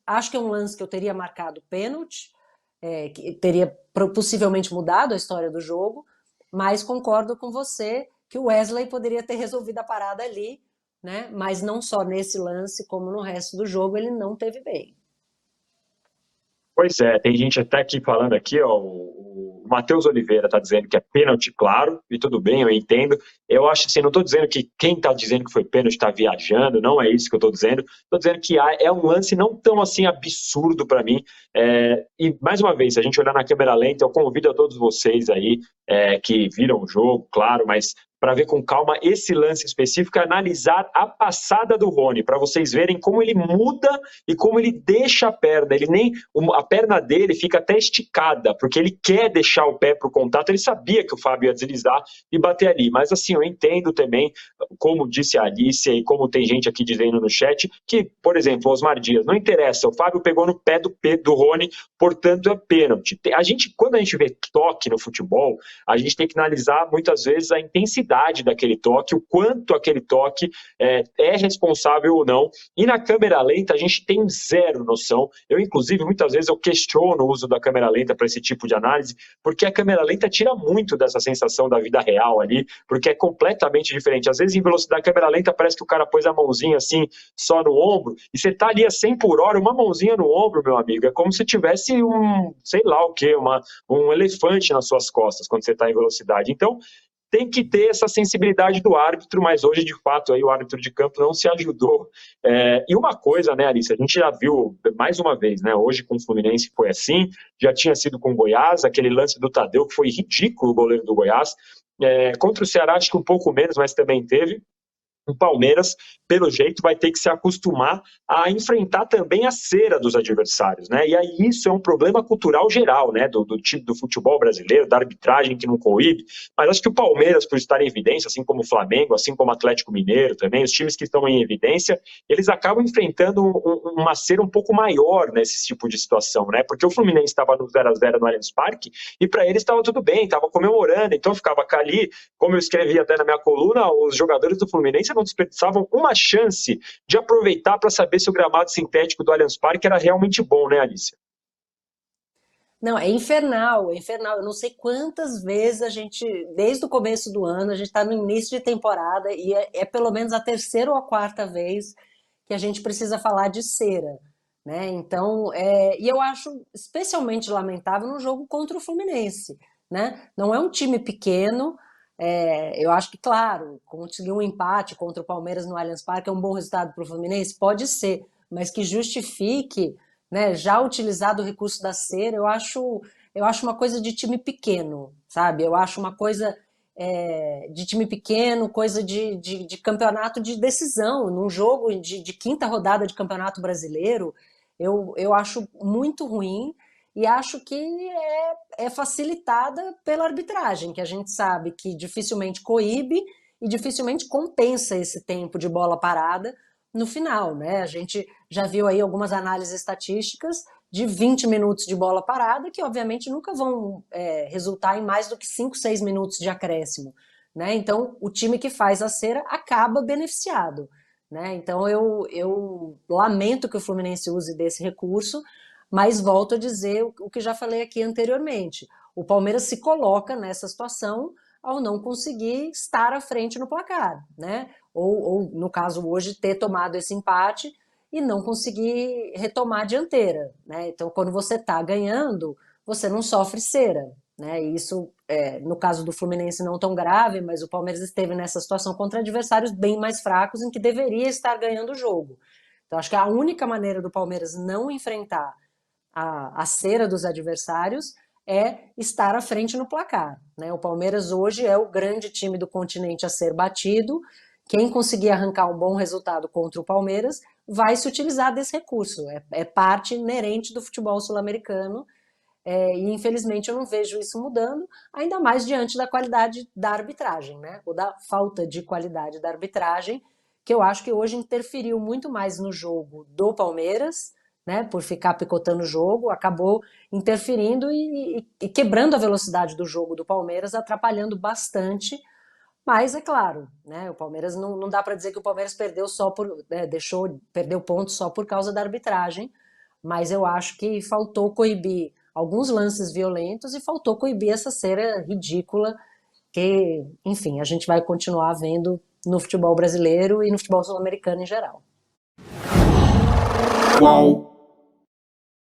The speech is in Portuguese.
acho que é um lance que eu teria marcado pênalti, que teria possivelmente mudado a história do jogo, mas concordo com você que o Wesley poderia ter resolvido a parada ali, né? Mas não só nesse lance, como no resto do jogo, ele não teve bem. Pois é, tem gente até aqui falando aqui, ó, o Matheus Oliveira está dizendo que é pênalti, claro, e tudo bem, eu entendo. Eu acho assim, não estou dizendo que quem está dizendo que foi pênalti está viajando, não é isso que eu estou dizendo. Estou dizendo que é um lance não tão assim absurdo para mim. E mais uma vez, se a gente olhar na câmera lenta, eu convido a todos vocês aí que viram o jogo, claro, mas para ver com calma esse lance específico, analisar a passada do Rony, para vocês verem como ele muda e como ele deixa a perna. Ele nem a perna dele fica até esticada, porque ele quer deixar o pé para o contato. Ele sabia que o Fábio ia deslizar e bater ali. Mas assim, eu entendo também, como disse a Alicia e como tem gente aqui dizendo no chat, que, por exemplo, Osmar Dias, não interessa, o Fábio pegou no pé do Rony, portanto é pênalti. Quando a gente vê toque no futebol, a gente tem que analisar muitas vezes a intensidade daquele toque, o quanto aquele toque é responsável ou não. E na câmera lenta a gente tem zero noção. Eu, inclusive, muitas vezes eu questiono o uso da câmera lenta para esse tipo de análise, porque a câmera lenta tira muito dessa sensação da vida real ali, porque é completamente diferente. Às vezes, em velocidade, a câmera lenta parece que o cara pôs a mãozinha assim, só no ombro, e você tá ali a 100 por hora, uma mãozinha no ombro, meu amigo, é como se tivesse sei lá o quê, um elefante nas suas costas quando você está em velocidade. Então, tem que ter essa sensibilidade do árbitro, mas hoje, de fato, aí o árbitro de campo não se ajudou. E uma coisa, né, Alice, a gente já viu mais uma vez, né, hoje com o Fluminense foi assim, já tinha sido com o Goiás, aquele lance do Tadeu, que foi ridículo, o goleiro do Goiás. Contra o Ceará, acho que um pouco menos, mas também teve. O Palmeiras, pelo jeito, vai ter que se acostumar a enfrentar também a cera dos adversários, né? E aí isso é um problema cultural geral, né? Do time do futebol brasileiro, da arbitragem que não coíbe. Mas acho que o Palmeiras, por estar em evidência, assim como o Flamengo, assim como o Atlético Mineiro também, os times que estão em evidência, eles acabam enfrentando uma cera um pouco maior nesse tipo de situação, né? Porque o Fluminense estava no 0-0 no Allianz Parque e para eles estava tudo bem, estava comemorando, então ficava ali, como eu escrevi até na minha coluna, os jogadores do Fluminense não desperdiçavam uma chance de aproveitar para saber se o gramado sintético do Allianz Parque era realmente bom, né, Alicia? Não, é infernal, é infernal. Eu não sei quantas vezes a gente, desde o começo do ano, a gente está no início de temporada e é pelo menos a terceira ou a quarta vez que a gente precisa falar de cera, né? Então, e eu acho especialmente lamentável no jogo contra o Fluminense, né? Não é um time pequeno. Eu acho que, claro, conseguir um empate contra o Palmeiras no Allianz Parque é um bom resultado para o Fluminense, pode ser, mas que justifique, né, já utilizado o recurso da cera, eu acho uma coisa de time pequeno, sabe? Eu acho uma coisa de time pequeno, coisa de campeonato de decisão, num jogo de quinta rodada de campeonato brasileiro, eu acho muito ruim e acho que é facilitada pela arbitragem, que a gente sabe que dificilmente coíbe e dificilmente compensa esse tempo de bola parada no final, né? A gente já viu aí algumas análises estatísticas de 20 minutos de bola parada, que obviamente nunca vão resultar em mais do que 5, 6 minutos de acréscimo, né? Então, o time que faz a cera acaba beneficiado, né? Então, eu lamento que o Fluminense use desse recurso, mas volto a dizer o que já falei aqui anteriormente. O Palmeiras se coloca nessa situação ao não conseguir estar à frente no placar, né? Ou no caso hoje, ter tomado esse empate e não conseguir retomar a dianteira, né? Então, quando você está ganhando, você não sofre cera, né? E isso, no caso do Fluminense, não tão grave, mas o Palmeiras esteve nessa situação contra adversários bem mais fracos, em que deveria estar ganhando o jogo. Então, acho que a única maneira do Palmeiras não enfrentar a cera dos adversários é estar à frente no placar, né? O Palmeiras hoje é o grande time do continente a ser batido. Quem conseguir arrancar um bom resultado contra o Palmeiras vai se utilizar desse recurso. É parte inerente do futebol sul-americano. E infelizmente eu não vejo isso mudando, ainda mais diante da qualidade da arbitragem, né? Ou da falta de qualidade da arbitragem, que eu acho que hoje interferiu muito mais no jogo do Palmeiras, né? Por ficar picotando o jogo, acabou interferindo e quebrando a velocidade do jogo do Palmeiras, atrapalhando bastante. Mas é claro, né? O Palmeiras não dá para dizer que o Palmeiras perdeu só perdeu pontos só por causa da arbitragem, mas eu acho que faltou coibir alguns lances violentos e faltou coibir essa cera ridícula que, enfim, a gente vai continuar vendo no futebol brasileiro e no futebol sul-americano em geral. Qual